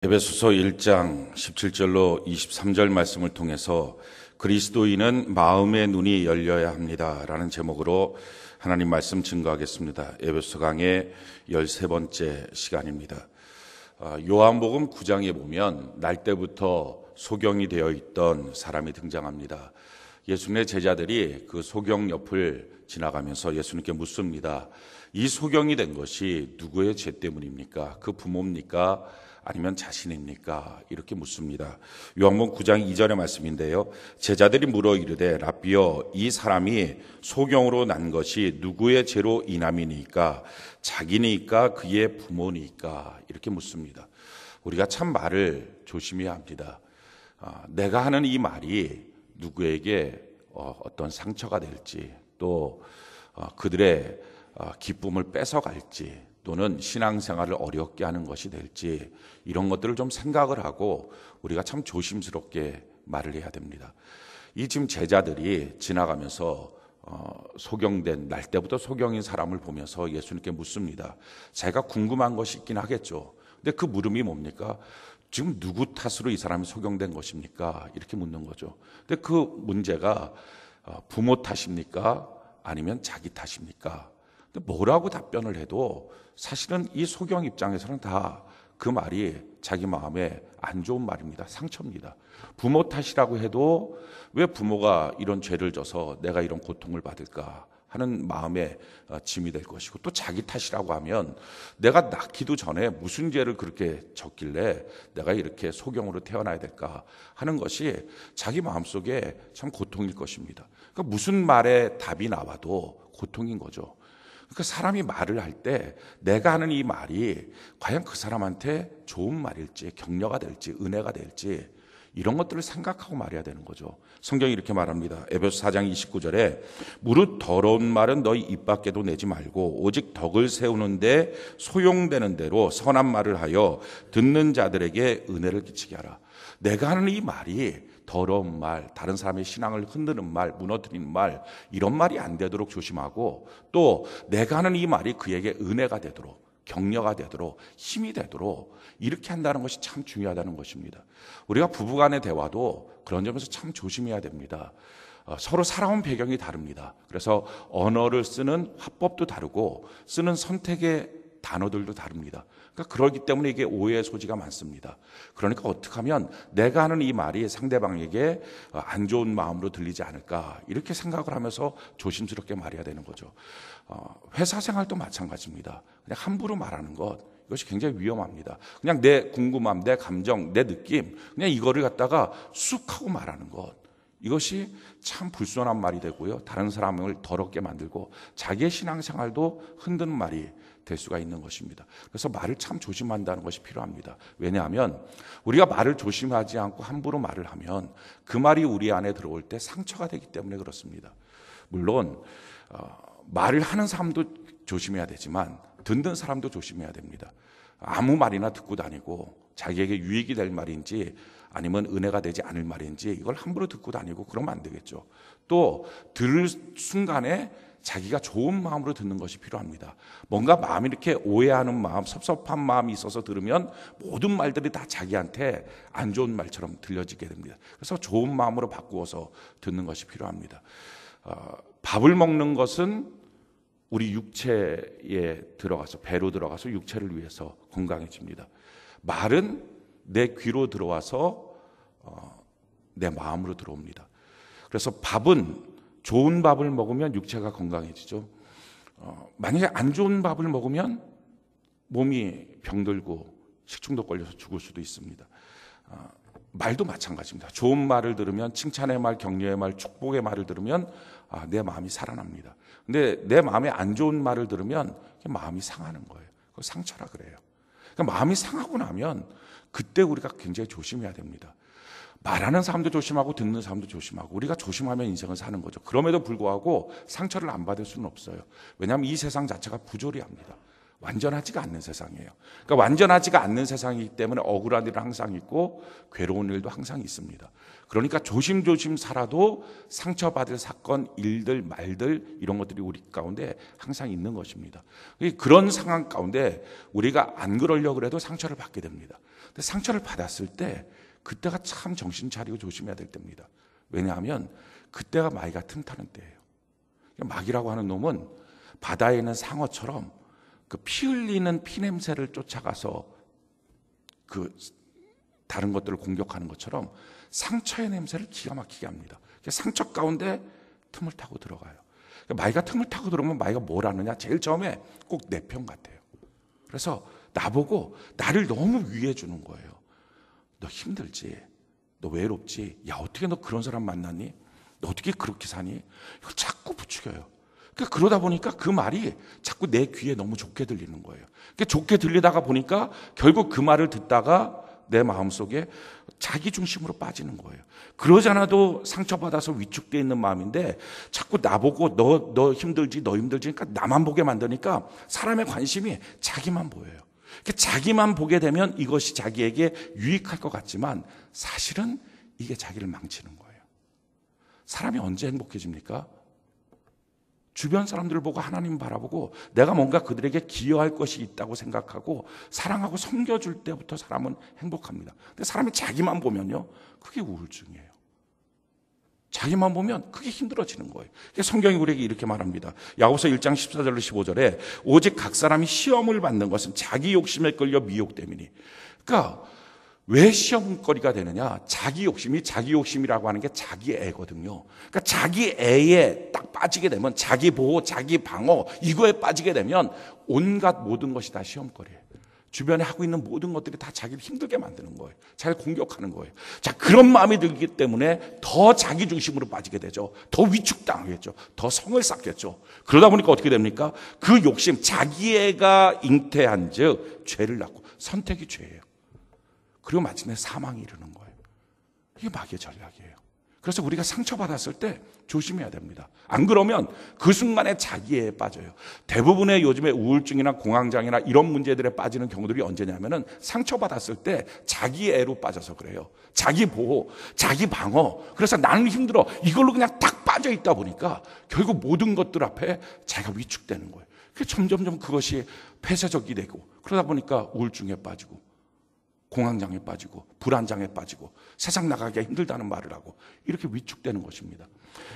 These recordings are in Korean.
에베소서 1장 17절로 23절 말씀을 통해서 그리스도인은 마음의 눈이 열려야 합니다라는 제목으로 하나님 말씀 증거하겠습니다. 에베소서 강의 13번째 시간입니다. 요한복음 9장에 보면 날 때부터 소경이 되어 있던 사람이 등장합니다. 예수님의 제자들이 그 소경 옆을 지나가면서 예수님께 묻습니다. 이 소경이 된 것이 누구의 죄 때문입니까? 그 부모입니까? 아니면 자신입니까? 이렇게 묻습니다. 요한복음 9장 2절의 말씀인데요. 제자들이 물어 이르되 라삐여, 이 사람이 소경으로 난 것이 누구의 죄로 인함이니까? 자기니까 그의 부모니까? 이렇게 묻습니다. 우리가 참 말을 조심해야 합니다. 내가 하는 이 말이 누구에게 어떤 상처가 될지, 또 그들의 기쁨을 뺏어갈지, 또는 신앙생활을 어렵게 하는 것이 될지, 이런 것들을 좀 생각을 하고 우리가 참 조심스럽게 말을 해야 됩니다. 이 지금 제자들이 지나가면서 소경된, 날 때부터 소경인 사람을 보면서 예수님께 묻습니다. 자기가 궁금한 것이 있긴 하겠죠. 근데 그 물음이 뭡니까? 지금 누구 탓으로 이 사람이 소경된 것입니까? 이렇게 묻는 거죠. 근데 그 문제가 부모 탓입니까? 아니면 자기 탓입니까? 근데 뭐라고 답변을 해도 사실은 이 소경 입장에서는 다 그 말이 자기 마음에 안 좋은 말입니다. 상처입니다. 부모 탓이라고 해도 왜 부모가 이런 죄를 져서 내가 이런 고통을 받을까 하는 마음에 짐이 될 것이고, 또 자기 탓이라고 하면 내가 낳기도 전에 무슨 죄를 그렇게 졌길래 내가 이렇게 소경으로 태어나야 될까 하는 것이 자기 마음속에 참 고통일 것입니다. 그러니까 무슨 말에 답이 나와도 고통인 거죠. 그러니까 사람이 말을 할 때 내가 하는 이 말이 과연 그 사람한테 좋은 말일지, 격려가 될지, 은혜가 될지, 이런 것들을 생각하고 말해야 되는 거죠. 성경이 이렇게 말합니다. 에베소 4장 29절에 무릇 더러운 말은 너희 입 밖에도 내지 말고 오직 덕을 세우는데 소용되는 대로 선한 말을 하여 듣는 자들에게 은혜를 끼치게 하라. 내가 하는 이 말이 더러운 말, 다른 사람의 신앙을 흔드는 말, 무너뜨리는 말, 이런 말이 안 되도록 조심하고, 또 내가 하는 이 말이 그에게 은혜가 되도록, 격려가 되도록, 힘이 되도록 이렇게 한다는 것이 참 중요하다는 것입니다. 우리가 부부간의 대화도 그런 점에서 참 조심해야 됩니다. 서로 살아온 배경이 다릅니다. 그래서 언어를 쓰는 화법도 다르고 쓰는 선택의 단어들도 다릅니다. 그러니까 그러기 때문에 이게 오해의 소지가 많습니다. 그러니까 어떻게 하면 내가 하는 이 말이 상대방에게 안 좋은 마음으로 들리지 않을까, 이렇게 생각을 하면서 조심스럽게 말해야 되는 거죠. 회사 생활도 마찬가지입니다. 그냥 함부로 말하는 것, 이것이 굉장히 위험합니다. 그냥 내 궁금함, 내 감정, 내 느낌, 그냥 이거를 갖다가 쑥 하고 말하는 것, 이것이 참 불손한 말이 되고요, 다른 사람을 더럽게 만들고 자기의 신앙생활도 흔드는 말이 될 수가 있는 것입니다. 그래서 말을 참 조심한다는 것이 필요합니다. 왜냐하면 우리가 말을 조심하지 않고 함부로 말을 하면 그 말이 우리 안에 들어올 때 상처가 되기 때문에 그렇습니다. 물론 말을 하는 사람도 조심해야 되지만 듣는 사람도 조심해야 됩니다. 아무 말이나 듣고 다니고 자기에게 유익이 될 말인지 아니면 은혜가 되지 않을 말인지 이걸 함부로 듣고 다니고 그러면 안 되겠죠. 또 들을 순간에 자기가 좋은 마음으로 듣는 것이 필요합니다. 뭔가 마음이 이렇게 오해하는 마음, 섭섭한 마음이 있어서 들으면 모든 말들이 다 자기한테 안 좋은 말처럼 들려지게 됩니다. 그래서 좋은 마음으로 바꾸어서 듣는 것이 필요합니다. 밥을 먹는 것은 우리 육체에 들어가서, 배로 들어가서 육체를 위해서 건강해집니다. 말은 내 귀로 들어와서 내 마음으로 들어옵니다. 그래서 밥은 좋은 밥을 먹으면 육체가 건강해지죠. 만약에 안 좋은 밥을 먹으면 몸이 병들고 식중독 걸려서 죽을 수도 있습니다. 말도 마찬가지입니다. 좋은 말을 들으면, 칭찬의 말, 격려의 말, 축복의 말을 들으면 내 마음이 살아납니다. 근데 내 마음에 안 좋은 말을 들으면 마음이 상하는 거예요. 그거 상처라 그래요. 그러니까 마음이 상하고 나면 그때 우리가 굉장히 조심해야 됩니다. 말하는 사람도 조심하고 듣는 사람도 조심하고, 우리가 조심하면 인생을 사는 거죠. 그럼에도 불구하고 상처를 안 받을 수는 없어요. 왜냐하면 이 세상 자체가 부조리합니다. 완전하지가 않는 세상이에요. 그러니까 완전하지가 않는 세상이기 때문에 억울한 일은 항상 있고 괴로운 일도 항상 있습니다. 그러니까 조심조심 살아도 상처받을 사건, 일들, 말들, 이런 것들이 우리 가운데 항상 있는 것입니다. 그런 상황 가운데 우리가 안 그러려고 해도 상처를 받게 됩니다. 근데 상처를 받았을 때 그때가 참 정신 차리고 조심해야 될 때입니다. 왜냐하면 그때가 마귀가 틈타는 때예요. 마귀라고 하는 놈은 바다에 있는 상어처럼 그 피 흘리는 피 냄새를 쫓아가서 그 다른 것들을 공격하는 것처럼 상처의 냄새를 기가 막히게 합니다. 상처 가운데 틈을 타고 들어가요. 마귀가 틈을 타고 들어오면 마귀가 뭘 하느냐? 제일 처음에 꼭 내 편 같아요. 그래서 나보고 나를 너무 위해 주는 거예요. 너 힘들지? 너 외롭지? 야, 어떻게 너 그런 사람 만났니? 너 어떻게 그렇게 사니? 이걸 자꾸 부추겨요. 그러다 보니까 그 말이 자꾸 내 귀에 너무 좋게 들리는 거예요. 좋게 들리다가 보니까 결국 그 말을 듣다가 내 마음속에 자기 중심으로 빠지는 거예요. 그러지 않아도 상처받아서 위축되어 있는 마음인데 자꾸 나보고 너 힘들지, 너 힘들지, 그러니까 나만 보게 만드니까 사람의 관심이 자기만 보여요. 자기만 보게 되면 이것이 자기에게 유익할 것 같지만 사실은 이게 자기를 망치는 거예요. 사람이 언제 행복해집니까? 주변 사람들을 보고 하나님 바라보고 내가 뭔가 그들에게 기여할 것이 있다고 생각하고 사랑하고 섬겨줄 때부터 사람은 행복합니다. 근데 사람이 자기만 보면요, 그게 우울증이에요. 자기만 보면 그게 힘들어지는 거예요. 성경이 우리에게 이렇게 말합니다. 야고보서 1장 14절로 15절에 오직 각 사람이 시험을 받는 것은 자기 욕심에 끌려 미혹됨이니. 그러니까 왜 시험거리가 되느냐? 자기 욕심이라고 하는 게 자기 애거든요. 그러니까 자기 애에 딱 빠지게 되면 자기 보호, 자기 방어 이거에 빠지게 되면 온갖 모든 것이 다 시험거리예요. 주변에 하고 있는 모든 것들이 다 자기를 힘들게 만드는 거예요. 자기를 공격하는 거예요. 자, 그런 마음이 들기 때문에 더 자기 중심으로 빠지게 되죠. 더 위축당하겠죠. 더 성을 쌓겠죠. 그러다 보니까 어떻게 됩니까? 그 욕심, 자기애가 잉태한 즉 죄를 낳고 선택이 죄예요. 그리고 마침내 사망이 이르는 거예요. 이게 마귀의 전략이에요. 그래서 우리가 상처받았을 때 조심해야 됩니다. 안 그러면 그 순간에 자기애에 빠져요. 대부분의 요즘에 우울증이나 공황장애나 이런 문제들에 빠지는 경우들이 언제냐면은 상처받았을 때 자기애로 빠져서 그래요. 자기 보호, 자기 방어. 그래서 나는 힘들어. 이걸로 그냥 딱 빠져 있다 보니까 결국 모든 것들 앞에 자기가 위축되는 거예요. 점점점 그것이 폐쇄적이 되고 그러다 보니까 우울증에 빠지고 공황장애에 빠지고 불안장애에 빠지고 세상 나가기가 힘들다는 말을 하고 이렇게 위축되는 것입니다.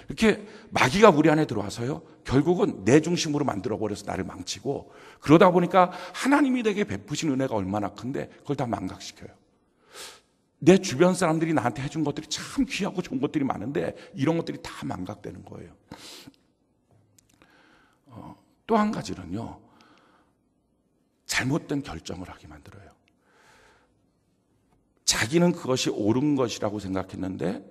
이렇게 마귀가 우리 안에 들어와서요, 결국은 내 중심으로 만들어버려서 나를 망치고 그러다 보니까 하나님이 내게 베푸신 은혜가 얼마나 큰데 그걸 다 망각시켜요. 내 주변 사람들이 나한테 해준 것들이 참 귀하고 좋은 것들이 많은데 이런 것들이 다 망각되는 거예요. 또 한 가지는요, 잘못된 결정을 하게 만들어요. 자기는 그것이 옳은 것이라고 생각했는데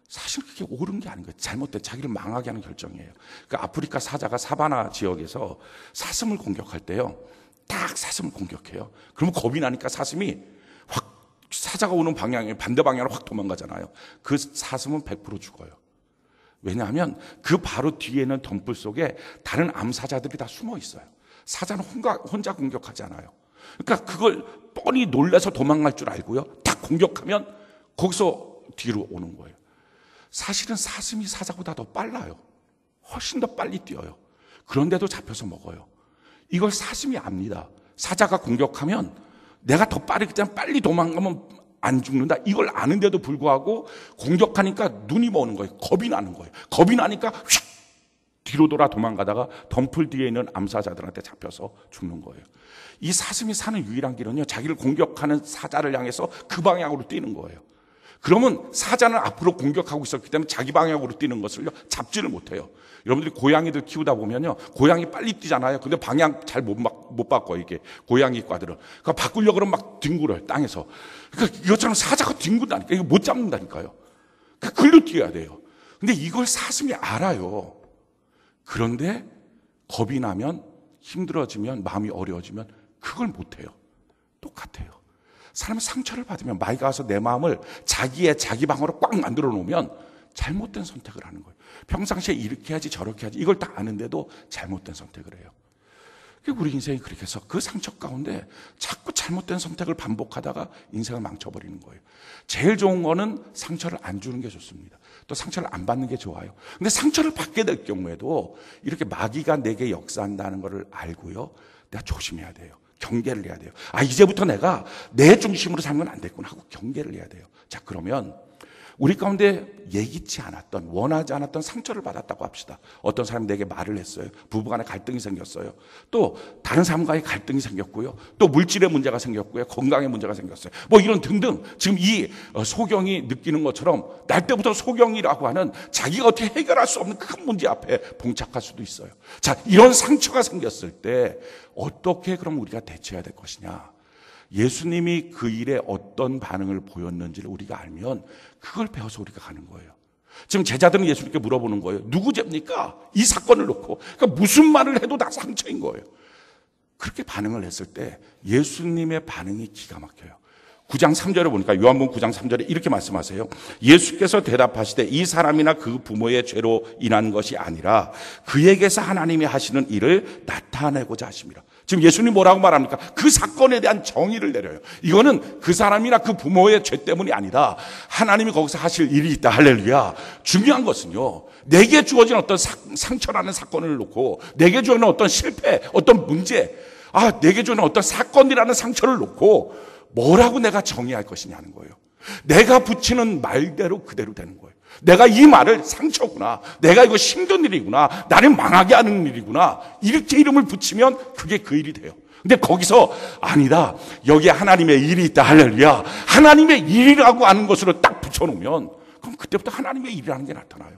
사실 그게 옳은 게 아닌 거예요. 잘못된, 자기를 망하게 하는 결정이에요. 그러니까 아프리카 사자가 사바나 지역에서 사슴을 공격할 때요, 딱 사슴을 공격해요. 그러면 겁이 나니까 사슴이 확 사자가 오는 방향에 반대 방향으로 확 도망가잖아요. 그 사슴은 100% 죽어요. 왜냐하면 그 바로 뒤에 있는 덤불 속에 다른 암사자들이 다 숨어 있어요. 사자는 혼자 공격하지 않아요. 그러니까 그걸 뻔히 놀라서 도망갈 줄 알고요, 딱 공격하면 거기서 뒤로 오는 거예요. 사실은 사슴이 사자보다 더 빨라요. 훨씬 더 빨리 뛰어요. 그런데도 잡혀서 먹어요. 이걸 사슴이 압니다. 사자가 공격하면 내가 더 빠르기 때문에 빨리 도망가면 안 죽는다. 이걸 아는데도 불구하고 공격하니까 눈이 머는 거예요. 겁이 나는 거예요. 겁이 나니까 휙 뒤로 돌아 도망가다가 덤불 뒤에 있는 암사자들한테 잡혀서 죽는 거예요. 이 사슴이 사는 유일한 길은요, 자기를 공격하는 사자를 향해서 그 방향으로 뛰는 거예요. 그러면 사자는 앞으로 공격하고 있었기 때문에 자기 방향으로 뛰는 것을요, 잡지를 못해요. 여러분들이 고양이들 키우다 보면요, 고양이 빨리 뛰잖아요. 근데 방향 잘 못 바꿔요, 이게. 고양이과들은. 그러니까 바꾸려고 그러면 막 뒹굴어요, 땅에서. 그러니까 이것처럼 사자가 뒹군다니까. 이거 못 잡는다니까요. 그러니까 글로 뛰어야 돼요. 근데 이걸 사슴이 알아요. 그런데 겁이 나면, 힘들어지면, 마음이 어려워지면 그걸 못해요. 똑같아요. 사람이 상처를 받으면 마귀가 와서 내 마음을 자기 방어로 꽉 만들어 놓으면 잘못된 선택을 하는 거예요. 평상시에 이렇게 하지 저렇게 하지 이걸 다 아는데도 잘못된 선택을 해요. 우리 인생이 그렇게 해서 그 상처 가운데 자꾸 잘못된 선택을 반복하다가 인생을 망쳐버리는 거예요. 제일 좋은 거는 상처를 안 주는 게 좋습니다. 또 상처를 안 받는 게 좋아요. 근데 상처를 받게 될 경우에도 이렇게 마귀가 내게 역사한다는 것을 알고요, 내가 조심해야 돼요. 경계를 해야 돼요. 이제부터 내가 내 중심으로 살면 안 되겠구나 하고 경계를 해야 돼요. 자, 그러면 우리 가운데 예기치 않았던, 원하지 않았던 상처를 받았다고 합시다. 어떤 사람이 내게 말을 했어요. 부부간에 갈등이 생겼어요. 또 다른 사람과의 갈등이 생겼고요. 또 물질의 문제가 생겼고요. 건강의 문제가 생겼어요. 뭐 이런 등등. 지금 이 소경이 느끼는 것처럼 날 때부터 소경이라고 하는 자기가 어떻게 해결할 수 없는 큰 문제 앞에 봉착할 수도 있어요. 자, 이런 상처가 생겼을 때 어떻게 그럼 우리가 대처해야 될 것이냐. 예수님이 그 일에 어떤 반응을 보였는지를 우리가 알면 그걸 배워서 우리가 가는 거예요. 지금 제자들은 예수님께 물어보는 거예요. 누구 죄입니까? 이 사건을 놓고. 그러니까 무슨 말을 해도 다 상처인 거예요. 그렇게 반응을 했을 때 예수님의 반응이 기가 막혀요. 9장 3절에 보니까 요한복음 9장 3절에 이렇게 말씀하세요. 예수께서 대답하시되 이 사람이나 그 부모의 죄로 인한 것이 아니라 그에게서 하나님이 하시는 일을 나타내고자 하십니다. 지금 예수님 뭐라고 말합니까? 그 사건에 대한 정의를 내려요. 이거는 그 사람이나 그 부모의 죄 때문이 아니라 하나님이 거기서 하실 일이 있다. 할렐루야. 중요한 것은요, 내게 주어진 어떤 상처라는 사건을 놓고, 내게 주어진 어떤 실패, 어떤 문제, 내게 주어진 어떤 사건이라는 상처를 놓고 뭐라고 내가 정의할 것이냐는 거예요. 내가 붙이는 말대로 그대로 되는 거예요. 내가 이 말을 상처구나, 내가 이거 힘든 일이구나, 나를 망하게 하는 일이구나, 이렇게 이름을 붙이면 그게 그 일이 돼요. 근데 거기서 아니다, 여기에 하나님의 일이 있다. 할렐루야. 하나님의 일이라고 하는 것으로 딱 붙여놓으면 그럼 그때부터 하나님의 일이라는 게 나타나요.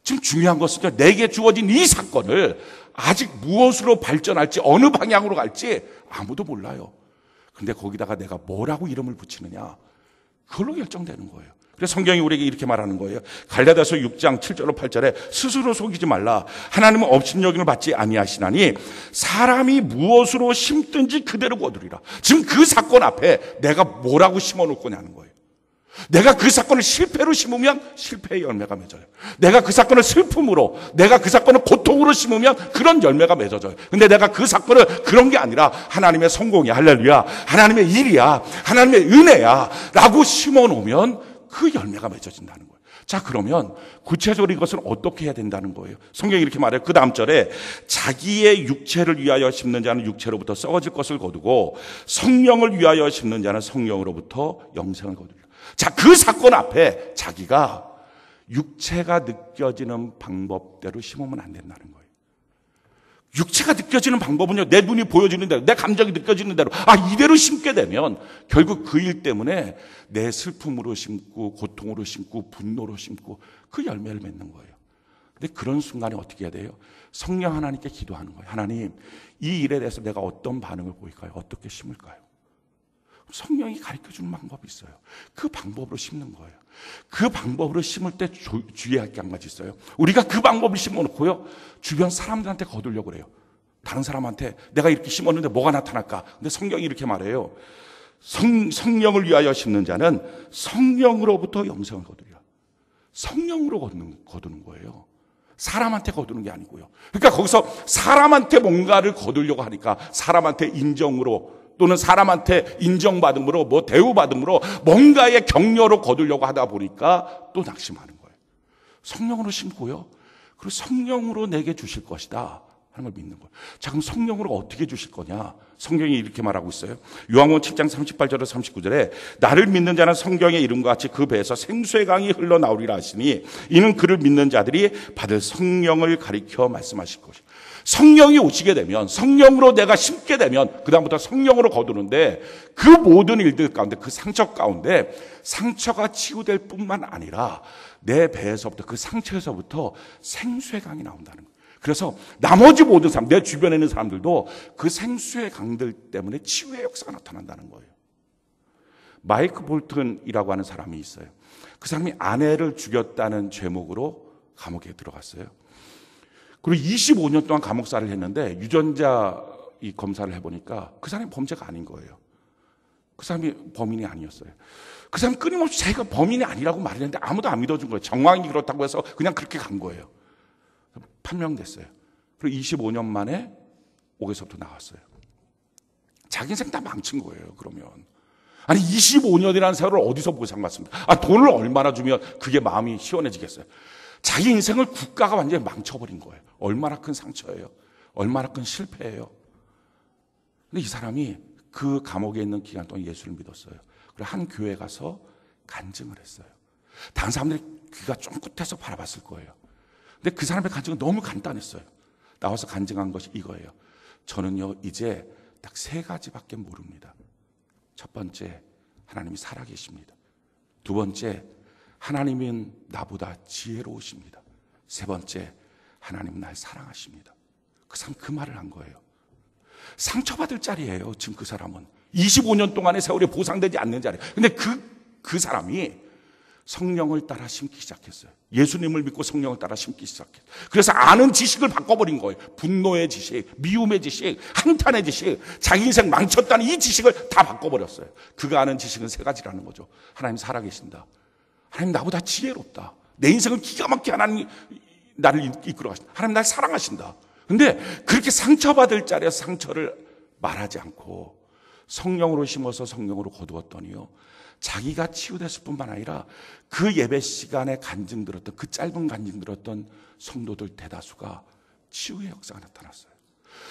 지금 중요한 것은 내게 주어진 이 사건을 아직 무엇으로 발전할지, 어느 방향으로 갈지 아무도 몰라요. 근데 거기다가 내가 뭐라고 이름을 붙이느냐, 그걸로 결정되는 거예요. 그래서 성경이 우리에게 이렇게 말하는 거예요. 갈라디아서 6장 7절로 8절에 스스로 속이지 말라. 하나님은 업신여김을 받지 아니하시나니 사람이 무엇으로 심든지 그대로 거두리라. 지금 그 사건 앞에 내가 뭐라고 심어놓을 거냐는 거예요. 내가 그 사건을 실패로 심으면 실패의 열매가 맺어요. 내가 그 사건을 슬픔으로, 내가 그 사건을 고통으로 심으면 그런 열매가 맺어져요. 근데 내가 그 사건을 그런 게 아니라 하나님의 성공이야, 할렐루야, 하나님의 일이야, 하나님의 은혜야 라고 심어놓으면 그 열매가 맺어진다는 거예요. 자, 그러면 구체적으로 이것을 어떻게 해야 된다는 거예요? 성경이 이렇게 말해요. 그 다음 절에 자기의 육체를 위하여 심는 자는 육체로부터 썩어질 것을 거두고 성령을 위하여 심는 자는 성령으로부터 영생을 거두리라. 자, 그 사건 앞에 자기가 육체가 느껴지는 방법대로 심으면 안 된다는 거예요. 육체가 느껴지는 방법은요, 내 눈이 보여지는 대로, 내 감정이 느껴지는 대로, 이대로 심게 되면 결국 그 일 때문에 내 슬픔으로 심고, 고통으로 심고, 분노로 심고, 그 열매를 맺는 거예요. 근데 그런 순간에 어떻게 해야 돼요? 성령 하나님께 기도하는 거예요. 하나님, 이 일에 대해서 내가 어떤 반응을 보일까요? 어떻게 심을까요? 성령이 가르쳐주는 방법이 있어요. 그 방법으로 심는 거예요. 그 방법으로 심을 때 주의할 게 한 가지 있어요. 우리가 그 방법을 심어놓고요, 주변 사람들한테 거두려고 그래요. 다른 사람한테 내가 이렇게 심었는데 뭐가 나타날까? 근데 성경이 이렇게 말해요. 성령을 위하여 심는 자는 성령으로부터 영생을 거두리라. 성령으로 거두는 거예요. 사람한테 거두는 게 아니고요. 그러니까 거기서 사람한테 뭔가를 거두려고 하니까 사람한테 인정으로, 또는 사람한테 인정받음으로, 대우받음으로, 뭔가의 격려로 거두려고 하다 보니까 또 낙심하는 거예요. 성령으로 심고요, 그리고 성령으로 내게 주실 것이다 하는 걸 믿는 거예요. 자, 그럼 성령으로 어떻게 주실 거냐? 성경이 이렇게 말하고 있어요. 요한복음 7장 38절에서 39절에 나를 믿는 자는 성경의 이름과 같이 그 배에서 생수의 강이 흘러나오리라 하시니 이는 그를 믿는 자들이 받을 성령을 가리켜 말씀하실 것이다. 성령이 오시게 되면, 성령으로 내가 심게 되면 그다음부터 성령으로 거두는데, 그 모든 일들 가운데, 그 상처 가운데 상처가 치유될 뿐만 아니라 내 배에서부터, 그 상처에서부터 생수의 강이 나온다는 거예요. 그래서 나머지 모든 사람, 내 주변에 있는 사람들도 그 생수의 강들 때문에 치유의 역사가 나타난다는 거예요. 마이크 볼튼이라고 하는 사람이 있어요. 그 사람이 아내를 죽였다는 죄목으로 감옥에 들어갔어요. 그리고 25년 동안 감옥살이를 했는데 유전자 검사를 해보니까 그 사람이 범죄가 아닌 거예요. 그 사람이 범인이 아니었어요. 그 사람이 끊임없이 자기가 범인이 아니라고 말을 했는데 아무도 안 믿어준 거예요. 정황이 그렇다고 해서 그냥 그렇게 간 거예요. 판명됐어요. 그리고 25년 만에 옥에서부터 나왔어요. 자기 인생 다 망친 거예요. 그러면 25년이라는 세월을 어디서 보상받습니까? 돈을 얼마나 주면 그게 마음이 시원해지겠어요? 자기 인생을 국가가 완전히 망쳐버린 거예요. 얼마나 큰 상처예요. 얼마나 큰 실패예요. 근데 이 사람이 그 감옥에 있는 기간 동안 예수를 믿었어요. 그리고 한 교회에 가서 간증을 했어요. 다른 사람들이 귀가 쫑긋해서 바라봤을 거예요. 근데 그 사람의 간증은 너무 간단했어요. 나와서 간증한 것이 이거예요. 저는요, 이제 딱 3가지밖에 모릅니다. 첫 번째, 하나님이 살아계십니다. 두 번째, 하나님은 나보다 지혜로우십니다. 세 번째, 하나님은 날 사랑하십니다. 그 사람 그 말을 한 거예요. 상처받을 자리예요. 지금 그 사람은 25년 동안의 세월이 보상되지 않는 자리. 근데 그 사람이 성령을 따라 심기 시작했어요. 예수님을 믿고 성령을 따라 심기 시작했어요. 그래서 아는 지식을 바꿔버린 거예요. 분노의 지식, 미움의 지식, 한탄의 지식, 자기 인생 망쳤다는 이 지식을 다 바꿔버렸어요. 그가 아는 지식은 3가지라는 거죠. 하나님 살아계신다. 하나님 나보다 지혜롭다. 내 인생을 기가 막히게 하나님 나를 이끌어 가신다. 하나님 날 사랑하신다. 근데 그렇게 상처받을 자리에서 상처를 말하지 않고 성령으로 심어서 성령으로 거두었더니요, 자기가 치유됐을 뿐만 아니라 그 예배 시간에 간증 들었던, 그 짧은 간증 들었던 성도들 대다수가 치유의 역사가 나타났어요.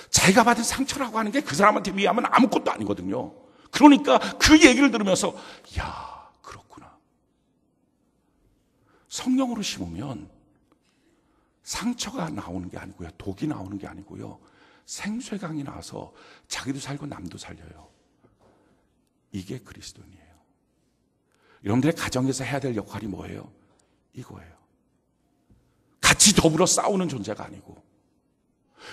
자기가 받은 상처라고 하는 게 그 사람한테 비하면 아무것도 아니거든요. 그러니까 그 얘기를 들으면서 야, 그렇구나. 성령으로 심으면 상처가 나오는 게 아니고요, 독이 나오는 게 아니고요, 생수강이 나와서 자기도 살고 남도 살려요. 이게 그리스도인이에요. 여러분들의 가정에서 해야 될 역할이 뭐예요? 이거예요. 같이 더불어 싸우는 존재가 아니고,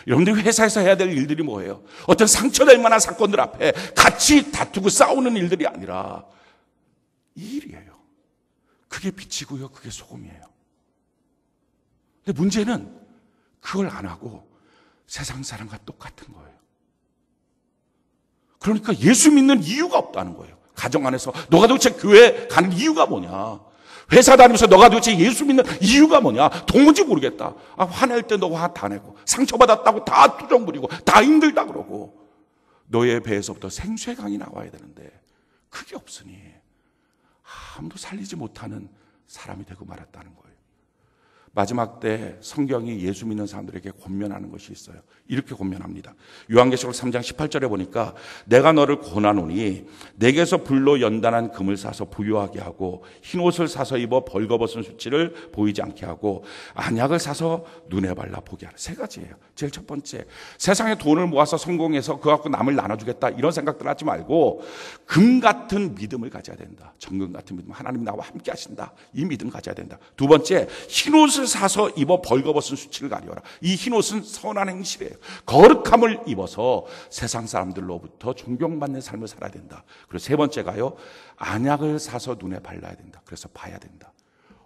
여러분들이 회사에서 해야 될 일들이 뭐예요? 어떤 상처될 만한 사건들 앞에 같이 다투고 싸우는 일들이 아니라 이 일이에요. 그게 빛이고요, 그게 소금이에요. 근데 문제는 그걸 안 하고 세상 사람과 똑같은 거예요. 그러니까 예수 믿는 이유가 없다는 거예요. 가정 안에서 너가 도대체 교회 가는 이유가 뭐냐? 회사 다니면서 너가 도대체 예수 믿는 이유가 뭐냐? 도무지 모르겠다. 화낼 때 너 화 다 내고, 상처받았다고 다 투정 부리고, 다 힘들다 그러고, 너의 배에서부터 생수의 강이 나와야 되는데 그게 없으니 아무도 살리지 못하는 사람이 되고 말았다는 거예요. 마지막 때 성경이 예수 믿는 사람들에게 권면하는 것이 있어요. 이렇게 권면합니다. 요한계시록 3장 18절에 보니까 내가 너를 권하노니 내게서 불로 연단한 금을 사서 부유하게 하고 흰옷을 사서 입어 벌거벗은 수치를 보이지 않게 하고 안약을 사서 눈에 발라 보게 하라. 3가지예요. 제일 첫 번째, 세상에 돈을 모아서 성공해서 그거 갖고 남을 나눠주겠다 이런 생각들 하지 말고 금 같은 믿음을 가져야 된다. 정금 같은 믿음, 하나님 나와 함께 하신다, 이 믿음 가져야 된다. 두 번째, 흰옷을 사서 입어 벌거벗은 수치를 가려라. 이 흰옷은 선한 행실이에요. 거룩함을 입어서 세상 사람들로부터 존경받는 삶을 살아야 된다. 그리고 세 번째가요, 안약을 사서 눈에 발라야 된다. 그래서 봐야 된다.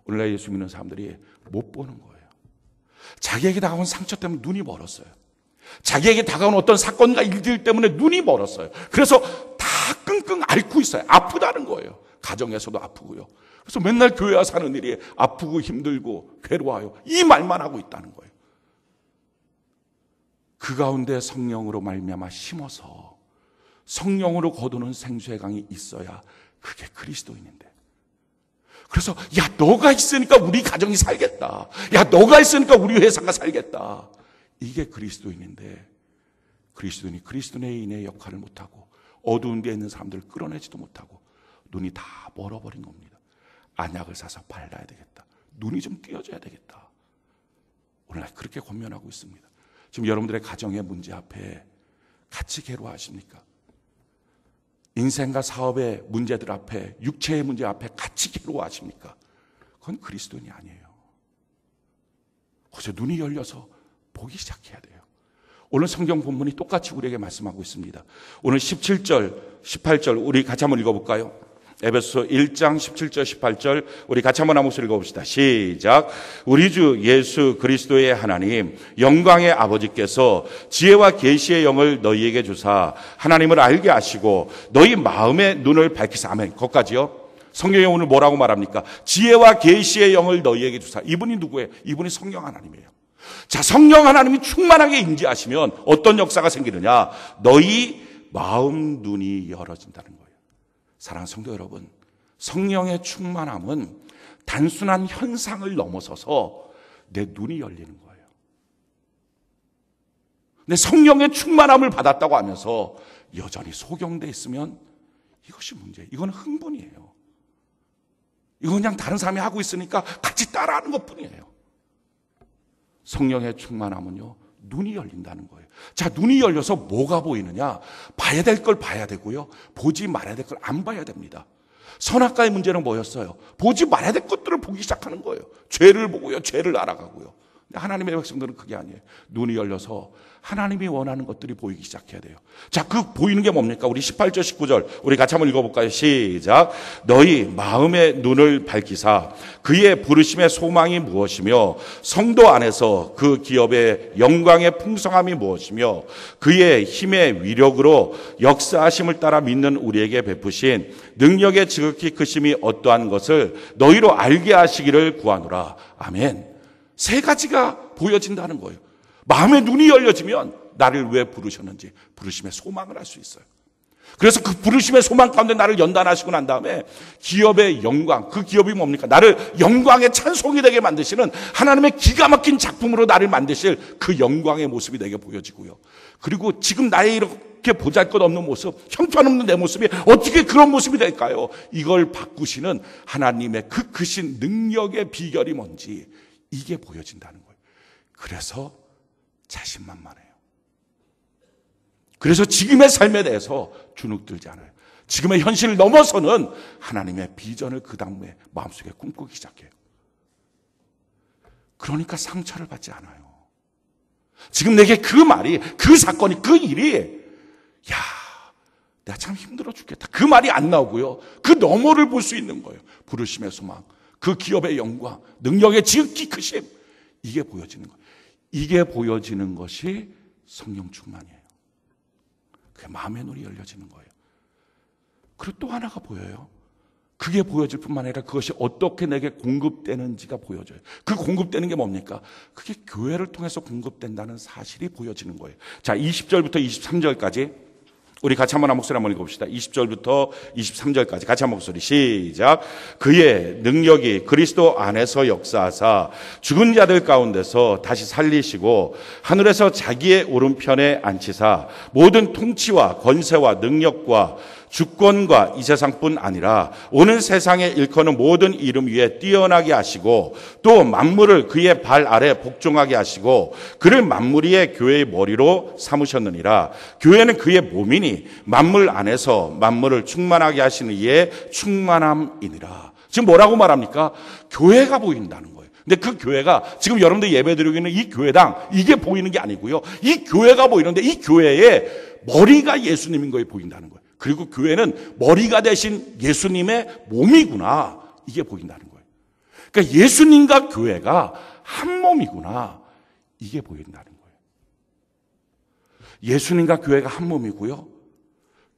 오늘날 예수 믿는 사람들이 못 보는 거예요. 자기에게 다가온 상처 때문에 눈이 멀었어요. 자기에게 다가온 어떤 사건과 일들 때문에 눈이 멀었어요. 그래서 다 끙끙 앓고 있어요. 아프다는 거예요. 가정에서도 아프고요. 그래서 맨날 교회 와서 하는 일이 아프고 힘들고 괴로워요. 이 말만 하고 있다는 거예요. 그 가운데 성령으로 말미암아 심어서 성령으로 거두는 생수의 강이 있어야 그게 그리스도인인데. 그래서 야, 너가 있으니까 우리 가정이 살겠다. 야, 너가 있으니까 우리 회사가 살겠다. 이게 그리스도인인데, 그리스도인이 그리스도인의 역할을 못하고 어두운 데에 있는 사람들을 끌어내지도 못하고 눈이 다 멀어버린 겁니다. 안약을 사서 발라야 되겠다. 눈이 좀 띄어져야 되겠다. 오늘날 그렇게 권면하고 있습니다. 지금 여러분들의 가정의 문제 앞에 같이 괴로워하십니까? 인생과 사업의 문제들 앞에, 육체의 문제 앞에 같이 괴로워하십니까? 그건 그리스도인이 아니에요. 그래서 눈이 열려서 보기 시작해야 돼요. 오늘 성경 본문이 똑같이 우리에게 말씀하고 있습니다. 오늘 17절, 18절 우리 같이 한번 읽어볼까요? 에베소서 1장 17절 18절 우리 같이 한번 한 목소리 읽어봅시다. 시작. 우리 주 예수 그리스도의 하나님 영광의 아버지께서 지혜와 계시의 영을 너희에게 주사 하나님을 알게 하시고 너희 마음의 눈을 밝히사. 아멘. 거기까지요. 성경에 오늘 뭐라고 말합니까? 지혜와 계시의 영을 너희에게 주사. 이분이 누구예요? 이분이 성령 하나님이에요. 자, 성령 하나님이 충만하게 임재하시면 어떤 역사가 생기느냐? 너희 마음 눈이 열어진다는 거예요. 사랑하는 성도 여러분, 성령의 충만함은 단순한 현상을 넘어서서 내 눈이 열리는 거예요. 내 성령의 충만함을 받았다고 하면서 여전히 소경돼 있으면 이것이 문제예요. 이건 흥분이에요. 이건 그냥 다른 사람이 하고 있으니까 같이 따라하는 것뿐이에요. 성령의 충만함은요, 눈이 열린다는 거예요. 자, 눈이 열려서 뭐가 보이느냐? 봐야 될 걸 봐야 되고요, 보지 말아야 될 걸 안 봐야 됩니다. 선악과의 문제는 뭐였어요? 보지 말아야 될 것들을 보기 시작하는 거예요. 죄를 보고요, 죄를 알아가고요. 근데 하나님의 백성들은 그게 아니에요. 눈이 열려서 하나님이 원하는 것들이 보이기 시작해야 돼요. 자, 그 보이는 게 뭡니까? 우리 18절, 19절 우리 같이 한번 읽어볼까요? 시작. 너희 마음의 눈을 밝히사 그의 부르심의 소망이 무엇이며 성도 안에서 그 기업의 영광의 풍성함이 무엇이며 그의 힘의 위력으로 역사하심을 따라 믿는 우리에게 베푸신 능력의 지극히 크심이 어떠한 것을 너희로 알게 하시기를 구하노라. 아멘. 세 가지가 보여진다는 거예요. 마음의 눈이 열려지면 나를 왜 부르셨는지 부르심의 소망을 알 수 있어요. 그래서 그 부르심의 소망 가운데 나를 연단하시고 난 다음에 기업의 영광, 그 기업이 뭡니까? 나를 영광의 찬송이 되게 만드시는 하나님의 기가 막힌 작품으로 나를 만드실 그 영광의 모습이 내게 보여지고요. 그리고 지금 나의 이렇게 보잘것없는 모습, 형편없는 내 모습이 어떻게 그런 모습이 될까요? 이걸 바꾸시는 하나님의 그 크신 능력의 비결이 뭔지 이게 보여진다는 거예요. 그래서 자신만만해요. 그래서 지금의 삶에 대해서 주눅들지 않아요. 지금의 현실을 넘어서는 하나님의 비전을 그 다음에 마음속에 꿈꾸기 시작해요. 그러니까 상처를 받지 않아요. 지금 내게 그 말이, 그 사건이, 그 일이 야, 내가 참 힘들어 죽겠다. 그 말이 안 나오고요. 그 너머를 볼 수 있는 거예요. 부르심의 소망, 그 기업의 영광, 능력의 지극히 크심, 이게 보여지는 거예요. 이게 보여지는 것이 성령 충만이에요. 그게 마음의 눈이 열려지는 거예요. 그리고 또 하나가 보여요. 그게 보여질 뿐만 아니라 그것이 어떻게 내게 공급되는지가 보여져요. 그 공급되는 게 뭡니까? 그게 교회를 통해서 공급된다는 사실이 보여지는 거예요. 자, 20절부터 23절까지 우리 같이 한번 한 목소리 한번 읽어봅시다. 20절부터 23절까지 같이 한 목소리 시작. 그의 능력이 그리스도 안에서 역사하사 죽은 자들 가운데서 다시 살리시고 하늘에서 자기의 오른편에 앉히사 모든 통치와 권세와 능력과 주권과 이 세상뿐 아니라 오는 세상에 일컫는 모든 이름 위에 뛰어나게 하시고 또 만물을 그의 발 아래 복종하게 하시고 그를 만물 위에 교회의 머리로 삼으셨느니라. 교회는 그의 몸이니 만물 안에서 만물을 충만하게 하시는 이의 충만함이니라. 지금 뭐라고 말합니까? 교회가 보인다는 거예요. 근데 그 교회가 지금 여러분들 예배드리고 있는 이 교회당 이게 보이는 게 아니고요. 이 교회가 보이는데 이 교회의 머리가 예수님인 거에 보인다는 거예요. 그리고 교회는 머리가 되신 예수님의 몸이구나. 이게 보인다는 거예요. 그러니까 예수님과 교회가 한 몸이구나. 이게 보인다는 거예요. 예수님과 교회가 한 몸이고요.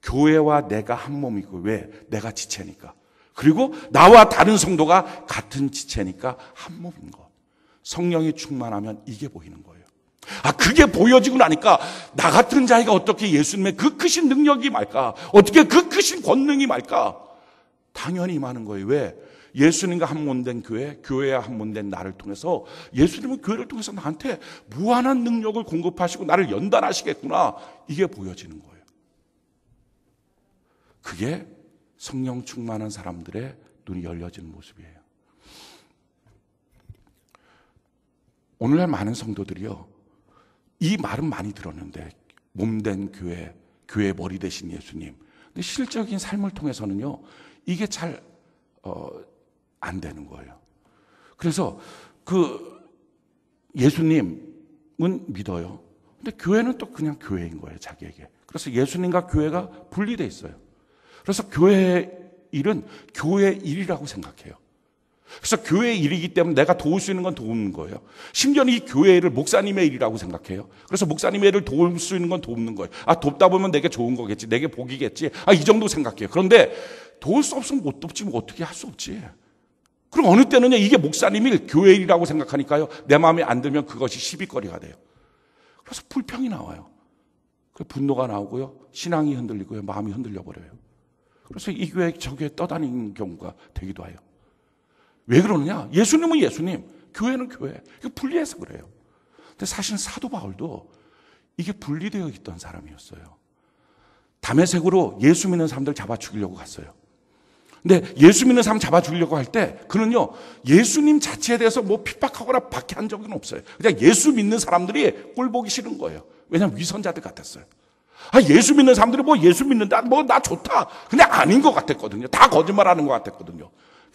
교회와 내가 한 몸이고, 왜? 내가 지체니까. 그리고 나와 다른 성도가 같은 지체니까 한 몸인 것. 성령이 충만하면 이게 보이는 거예요. 아, 그게 보여지고 나니까 나 같은 자가 어떻게 예수님의 그 크신 능력이 말까? 어떻게 그 크신 권능이 말까? 당연히 임하는 거예요. 왜? 예수님과 한몸된 교회, 교회와 한몸된 나를 통해서 예수님은 교회를 통해서 나한테 무한한 능력을 공급하시고 나를 연단하시겠구나. 이게 보여지는 거예요. 그게 성령 충만한 사람들의 눈이 열려지는 모습이에요. 오늘날 많은 성도들이요, 이 말은 많이 들었는데 몸된 교회, 교회의 머리 되신 예수님. 근데 실적인 삶을 통해서는요, 이게 잘 안 되는 거예요. 그래서 그 예수님은 믿어요. 근데 교회는 또 그냥 교회인 거예요, 자기에게. 그래서 예수님과 교회가 분리돼 있어요. 그래서 교회의 일은 교회의 일이라고 생각해요. 그래서 교회의 일이기 때문에 내가 도울 수 있는 건 도우는 거예요. 심지어는 이 교회의 일을 목사님의 일이라고 생각해요. 그래서 목사님의 일을 도울 수 있는 건 도우는 거예요. 아, 돕다 보면 내게 좋은 거겠지, 내게 복이겠지. 아, 이 정도 생각해요. 그런데 도울 수 없으면 못 돕지, 뭐 어떻게 할 수 없지. 그럼 어느 때는요, 이게 목사님 일, 교회 일이라고 생각하니까요, 내 마음에 안 들면 그것이 시비거리가 돼요. 그래서 불평이 나와요. 분노가 나오고요, 신앙이 흔들리고요, 마음이 흔들려 버려요. 그래서 이 교회 저 교회 떠다니는 경우가 되기도 해요. 왜 그러느냐? 예수님은 예수님, 교회는 교회. 이거 분리해서 그래요. 근데 사실 사도 바울도 이게 분리되어 있던 사람이었어요. 다메섹으로 예수 믿는 사람들 잡아 죽이려고 갔어요. 근데 예수 믿는 사람 잡아 죽이려고 할 때 그는요, 예수님 자체에 대해서 뭐 핍박하거나 박해한 적은 없어요. 그냥 예수 믿는 사람들이 꼴 보기 싫은 거예요. 왜냐하면 위선자들 같았어요. 예수 믿는 사람들이 뭐 예수 믿는다, 뭐 나 좋다. 근데 아닌 것 같았거든요. 다 거짓말하는 것 같았거든요.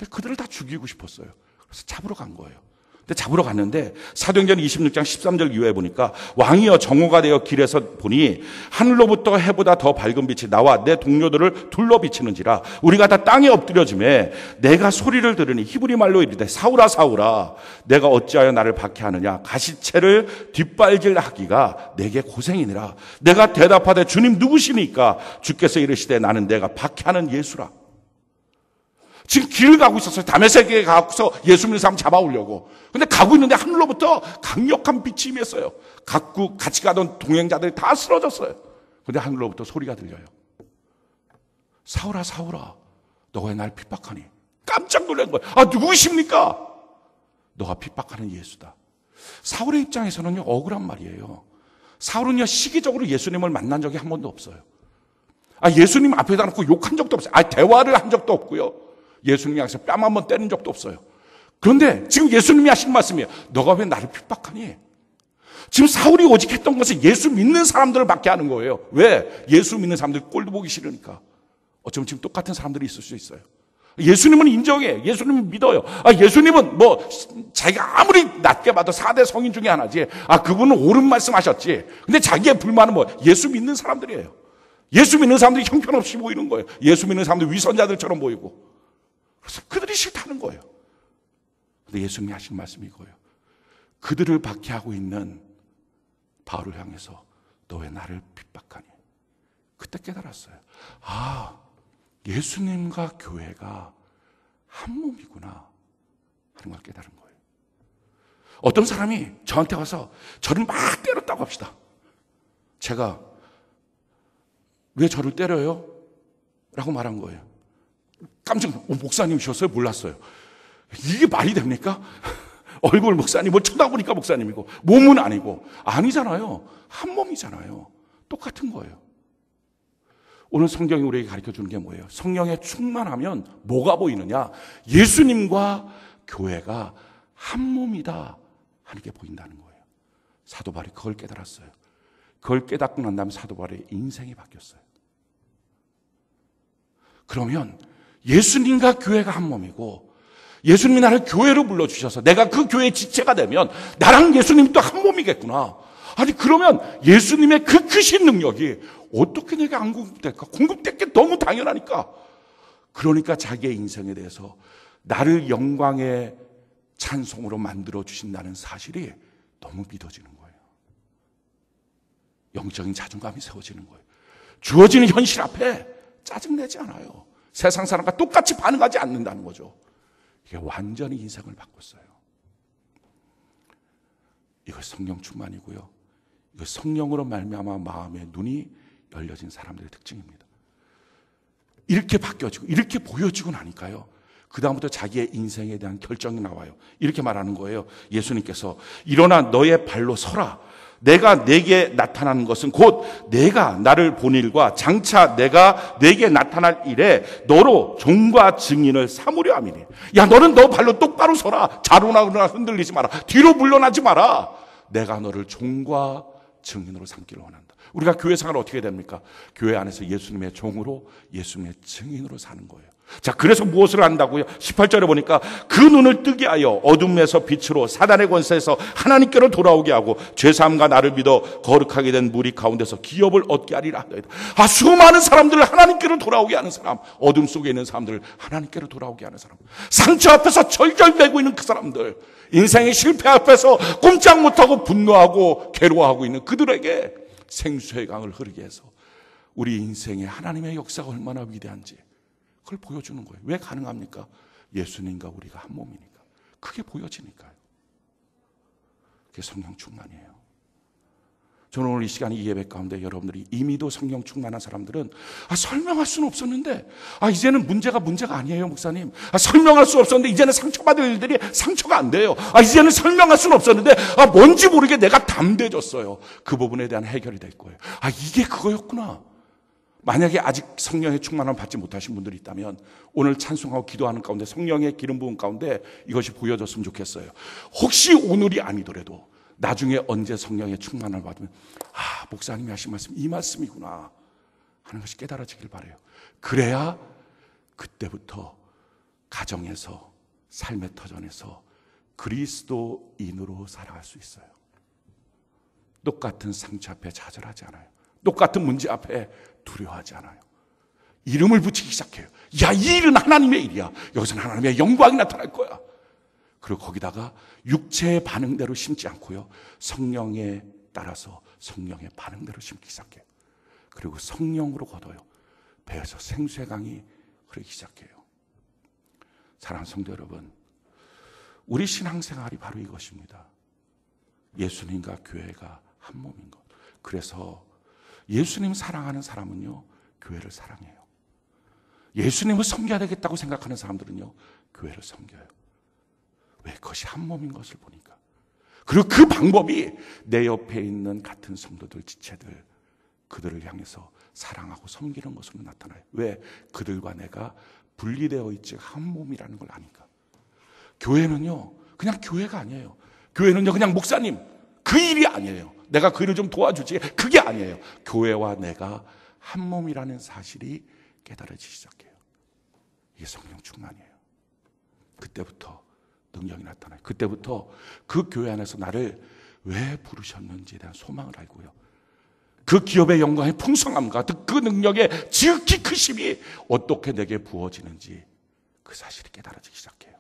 그들을 다 죽이고 싶었어요. 그래서 잡으러 간 거예요. 근데 잡으러 갔는데 사도행전 26장 13절 이후에 보니까 왕이여 정오가 되어 길에서 보니 하늘로부터 해보다 더 밝은 빛이 나와 내 동료들을 둘러 비치는지라 우리가 다 땅에 엎드려짐에 내가 소리를 들으니 히브리 말로 이르되 사울아 사울아 내가 어찌하여 나를 박해하느냐 가시체를 뒷발질하기가 내게 고생이니라. 내가 대답하되 주님 누구시니까? 주께서 이르시되 나는 내가 박해하는 예수라. 지금 길을 가고 있었어요. 다메섹에 가서 예수 믿는 사람 잡아오려고. 근데 가고 있는데 하늘로부터 강력한 빛이 임했어요. 같이 가던 동행자들이 다 쓰러졌어요. 근데 하늘로부터 소리가 들려요. 사울아 사울아 너가 왜 날 핍박하니? 깜짝 놀란 거예요. 누구십니까? 너가 핍박하는 예수다. 사울의 입장에서는요, 억울한 말이에요. 사울은요, 시기적으로 예수님을 만난 적이 한 번도 없어요. 예수님 앞에다 놓고 욕한 적도 없어요. 대화를 한 적도 없고요. 예수님이 향해서 뺨 한번 때린 적도 없어요. 그런데 지금 예수님이 하신 말씀이에요. 너가 왜 나를 핍박하니? 지금 사울이 오직 했던 것은 예수 믿는 사람들을 받게 하는 거예요. 왜? 예수 믿는 사람들 꼴도 보기 싫으니까. 어쩌면 지금 똑같은 사람들이 있을 수 있어요. 예수님은 인정해. 예수님은 믿어요. 예수님은 뭐 자기가 아무리 낮게 봐도 4대 성인 중에 하나지. 그분은 옳은 말씀 하셨지. 근데 자기의 불만은 뭐 예수 믿는 사람들이에요. 예수 믿는 사람들이 형편없이 보이는 거예요. 예수 믿는 사람들 위선자들처럼 보이고. 그래서 그들이 싫다는 거예요. 근데 예수님이 하신 말씀이 이거예요. 그들을 박해하고 있는 바울을 향해서 너 왜 나를 핍박하니? 그때 깨달았어요. 예수님과 교회가 한 몸이구나 하는 걸 깨달은 거예요. 어떤 사람이 저한테 와서 저를 막 때렸다고 합시다. 제가 왜 저를 때려요? 라고 말한 거예요. 깜짝 목사님이셨어요? 몰랐어요. 이게 말이 됩니까? 얼굴 목사님을 쳐다보니까 목사님이고 몸은 아니고. 아니잖아요. 한 몸이잖아요. 똑같은 거예요. 오늘 성경이 우리에게 가르쳐주는 게 뭐예요? 성령에 충만하면 뭐가 보이느냐? 예수님과 교회가 한 몸이다 하는 게 보인다는 거예요. 사도 바울이 그걸 깨달았어요. 그걸 깨닫고 난 다음에 사도 바울의 인생이 바뀌었어요. 그러면 예수님과 교회가 한 몸이고 예수님이 나를 교회로 불러주셔서 내가 그 교회의 지체가 되면 나랑 예수님이 또 한 몸이겠구나. 그러면 예수님의 그 크신 능력이 어떻게 내게 안 공급될까? 공급될 게 너무 당연하니까. 그러니까 자기의 인생에 대해서 나를 영광의 찬송으로 만들어 주신다는 사실이 너무 믿어지는 거예요. 영적인 자존감이 세워지는 거예요. 주어지는 현실 앞에 짜증내지 않아요. 세상 사람과 똑같이 반응하지 않는다는 거죠. 이게 완전히 인생을 바꿨어요. 이거 성령 충만이고요. 이거 성령으로 말미암아 마음의 눈이 열려진 사람들의 특징입니다. 이렇게 바뀌어지고 이렇게 보여지고 나니까요. 그 다음부터 자기의 인생에 대한 결정이 나와요. 이렇게 말하는 거예요. 예수님께서 일어나 너의 발로 서라. 내가 내게 나타나는 것은 곧 내가 나를 본 일과 장차 내가 내게 나타날 일에 너로 종과 증인을 삼으려 함이니. 너는 너 발로 똑바로 서라. 자로나거나 흔들리지 마라. 뒤로 물러나지 마라. 내가 너를 종과 증인으로 삼기를 원한다. 우리가 교회 생활 어떻게 됩니까? 교회 안에서 예수님의 종으로 예수님의 증인으로 사는 거예요. 자, 그래서 무엇을 한다고요? 18절에 보니까 그 눈을 뜨게 하여 어둠에서 빛으로 사단의 권세에서 하나님께로 돌아오게 하고 죄사함과 나를 믿어 거룩하게 된 무리 가운데서 기업을 얻게 하리라. 수많은 사람들을 하나님께로 돌아오게 하는 사람, 어둠 속에 있는 사람들을 하나님께로 돌아오게 하는 사람, 상처 앞에서 절절매고 있는 그 사람들, 인생의 실패 앞에서 꼼짝 못하고 분노하고 괴로워하고 있는 그들에게 생수의 강을 흐르게 해서 우리 인생에 하나님의 역사가 얼마나 위대한지 그걸 보여주는 거예요. 왜 가능합니까? 예수님과 우리가 한 몸이니까. 그게 보여지니까요. 그게 성령 충만이에요. 저는 오늘 이 시간에 이 예배 가운데 여러분들이 이미도 성령 충만한 사람들은 설명할 수는 없었는데 이제는 문제가 아니에요, 목사님. 설명할 수 없었는데 이제는 상처받을 일들이 상처가 안 돼요. 이제는 설명할 수는 없었는데 뭔지 모르게 내가 담대해졌어요. 그 부분에 대한 해결이 될 거예요. 이게 그거였구나. 만약에 아직 성령의 충만함을 받지 못하신 분들이 있다면 오늘 찬송하고 기도하는 가운데 성령의 기름 부음 가운데 이것이 보여졌으면 좋겠어요. 혹시 오늘이 아니더라도 나중에 언제 성령의 충만함을 받으면 목사님이 하신 말씀 이 말씀이구나 하는 것이 깨달아지길 바라요. 그래야 그때부터 가정에서 삶의 터전에서 그리스도인으로 살아갈 수 있어요. 똑같은 상처 앞에 좌절하지 않아요. 똑같은 문제 앞에 두려워하지 않아요. 이름을 붙이기 시작해요. 야, 이 일은 하나님의 일이야. 여기서는 하나님의 영광이 나타날 거야. 그리고 거기다가 육체의 반응대로 심지 않고요, 성령에 따라서 성령의 반응대로 심기 시작해요. 그리고 성령으로 거둬요. 배에서 생수의 강이 흐르기 시작해요. 사랑하는 성도 여러분, 우리 신앙생활이 바로 이것입니다. 예수님과 교회가 한 몸인 것. 그래서 예수님 사랑하는 사람은요, 교회를 사랑해요. 예수님을 섬겨야 되겠다고 생각하는 사람들은요, 교회를 섬겨요. 왜? 그것이 한 몸인 것을 보니까. 그리고 그 방법이 내 옆에 있는 같은 성도들, 지체들, 그들을 향해서 사랑하고 섬기는 것으로 나타나요. 왜? 그들과 내가 분리되어 있지 한 몸이라는 걸 아니까. 교회는요, 그냥 교회가 아니에요. 교회는요, 그냥 목사님 그 일이 아니에요. 내가 그 일을 좀 도와주지, 그게 아니에요. 교회와 내가 한 몸이라는 사실이 깨달아지기 시작해요. 이게 성령 충만이에요. 그때부터 능력이 나타나요. 그때부터 그 교회 안에서 나를 왜 부르셨는지에 대한 소망을 알고요, 그 기업의 영광의 풍성함과 그 능력의 지극히 크심이 어떻게 내게 부어지는지 그 사실이 깨달아지기 시작해요.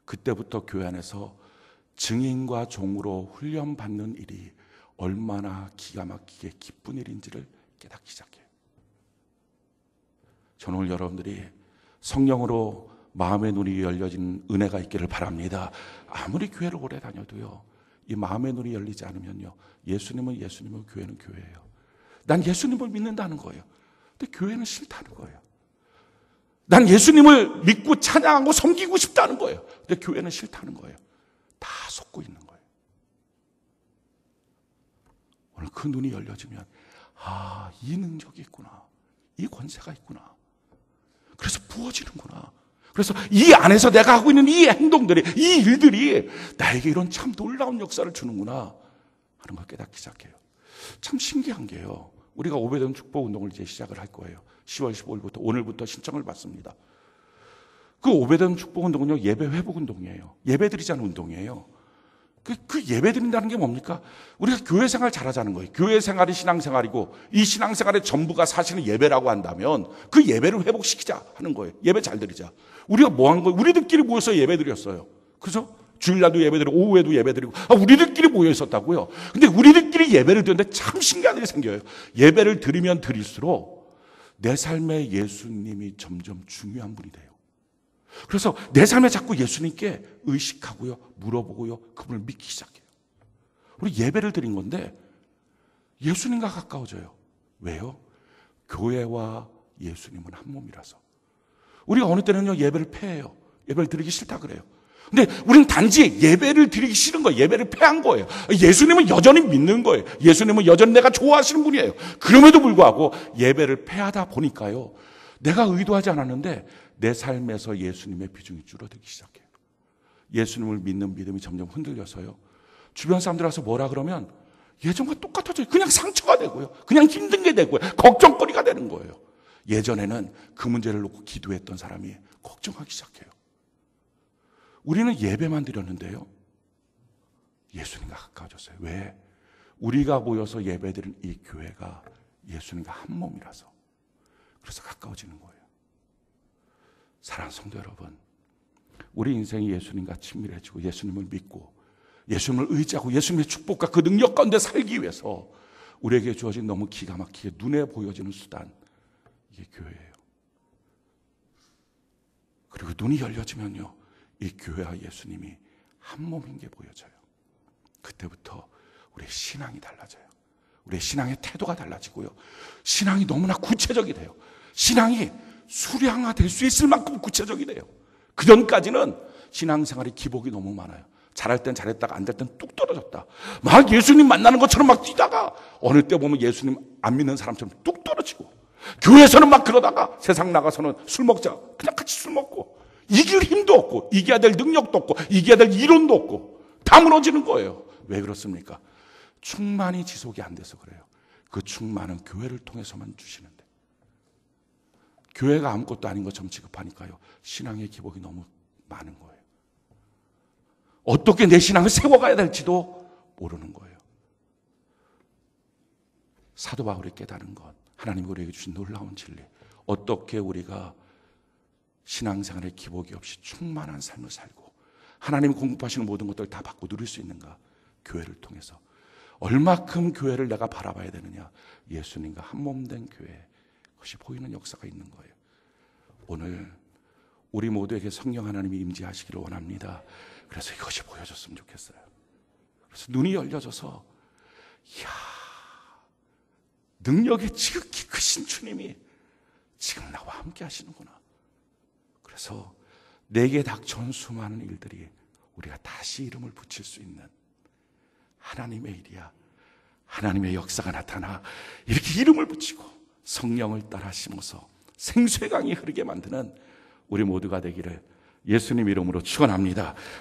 그때부터 교회 안에서 증인과 종으로 훈련받는 일이 얼마나 기가 막히게 기쁜 일인지를 깨닫기 시작해요. 저는 오늘 여러분들이 성령으로 마음의 눈이 열려진 은혜가 있기를 바랍니다. 아무리 교회를 오래 다녀도요, 이 마음의 눈이 열리지 않으면요, 예수님은 예수님이고 교회는 교회예요. 난 예수님을 믿는다는 거예요. 근데 교회는 싫다는 거예요. 난 예수님을 믿고 찬양하고 섬기고 싶다는 거예요. 근데 교회는 싫다는 거예요. 다 속고 있는 거예요. 오늘 그 눈이 열려지면 이 능력이 있구나, 이 권세가 있구나, 그래서 부어지는구나, 그래서 이 안에서 내가 하고 있는 이 행동들이, 이 일들이 나에게 이런 참 놀라운 역사를 주는구나 하는 걸 깨닫기 시작해요. 참 신기한 게요, 우리가 오베돔 축복 운동을 이제 시작을 할 거예요. 10월 15일부터 오늘부터 신청을 받습니다. 그 오베돔 축복 운동은요, 예배 회복 운동이에요. 예배 드리자는 운동이에요. 그 예배 드린다는 게 뭡니까? 우리가 교회 생활 잘하자는 거예요. 교회 생활이 신앙생활이고 이 신앙생활의 전부가 사실은 예배라고 한다면 그 예배를 회복시키자 하는 거예요. 예배 잘 드리자. 우리가 뭐 한 거예요? 우리들끼리 모여서 예배 드렸어요. 그죠? 주일날도 예배 드리고 오후에도 예배 드리고 우리들끼리 모여 있었다고요. 근데 우리들끼리 예배를 드렸는데 참 신기한 일이 생겨요. 예배를 드리면 드릴수록 내 삶에 예수님이 점점 중요한 분이 돼요. 그래서 내 삶에 자꾸 예수님께 의식하고요, 물어보고요, 그분을 믿기 시작해요. 우리 예배를 드린 건데 예수님과 가까워져요. 왜요? 교회와 예수님은 한 몸이라서. 우리가 어느 때는요, 예배를 패해요. 예배를 드리기 싫다 그래요. 근데 우리는 단지 예배를 드리기 싫은 거예요. 예배를 패한 거예요. 예수님은 여전히 믿는 거예요. 예수님은 여전히 내가 좋아하시는 분이에요. 그럼에도 불구하고 예배를 패하다 보니까요, 내가 의도하지 않았는데 내 삶에서 예수님의 비중이 줄어들기 시작해요. 예수님을 믿는 믿음이 점점 흔들려서요, 주변 사람들 와서 뭐라 그러면 예전과 똑같아져요. 그냥 상처가 되고요, 그냥 힘든 게 되고요, 걱정거리가 되는 거예요. 예전에는 그 문제를 놓고 기도했던 사람이 걱정하기 시작해요. 우리는 예배만 드렸는데요, 예수님과 가까워졌어요. 왜? 우리가 모여서 예배드린 이 교회가 예수님과 한 몸이라서. 그래서 가까워지는 거예요. 사랑하는 성도 여러분, 우리 인생이 예수님과 친밀해지고 예수님을 믿고 예수님을 의지하고 예수님의 축복과 그 능력 가운데 살기 위해서 우리에게 주어진 너무 기가 막히게 눈에 보여지는 수단, 이게 교회예요. 그리고 눈이 열려지면요, 이 교회와 예수님이 한 몸인 게 보여져요. 그때부터 우리의 신앙이 달라져요. 우리의 신앙의 태도가 달라지고요, 신앙이 너무나 구체적이 돼요. 신앙이 수량화될 수 있을 만큼 구체적이 돼요. 그전까지는 신앙생활의 기복이 너무 많아요. 잘할 땐 잘했다가 안 될 땐 뚝 떨어졌다. 막 예수님 만나는 것처럼 막 뛰다가 어느 때 보면 예수님 안 믿는 사람처럼 뚝 떨어지고, 교회에서는 막 그러다가 세상 나가서는 술 먹자. 그냥 같이 술 먹고. 이길 힘도 없고, 이겨야 될 능력도 없고, 이겨야 될 이론도 없고, 다 무너지는 거예요. 왜 그렇습니까? 충만이 지속이 안 돼서 그래요. 그 충만은 교회를 통해서만 주시는데. 교회가 아무것도 아닌 것처럼 취급하니까요. 신앙의 기복이 너무 많은 거예요. 어떻게 내 신앙을 세워가야 될지도 모르는 거예요. 사도 바울이 깨달은 것, 하나님이 우리에게 주신 놀라운 진리, 어떻게 우리가 신앙생활의 기복이 없이 충만한 삶을 살고 하나님이 공급하시는 모든 것들을 다 받고 누릴 수 있는가? 교회를 통해서. 얼마큼 교회를 내가 바라봐야 되느냐? 예수님과 한몸된 교회, 그것이 보이는 역사가 있는 거예요. 오늘 우리 모두에게 성령 하나님이 임재하시기를 원합니다. 그래서 이것이 보여줬으면 좋겠어요. 그래서 눈이 열려져서 이야, 능력이 지극히 크신 주님이 지금 나와 함께 하시는구나. 그래서 내게 닥쳐온 수많은 일들이 우리가 다시 이름을 붙일 수 있는 하나님의 일이야. 하나님의 역사가 나타나 이렇게 이름을 붙이고 성령을 따라 심어서 생수의 강이 흐르게 만드는 우리 모두가 되기를 예수님 이름으로 축원합니다.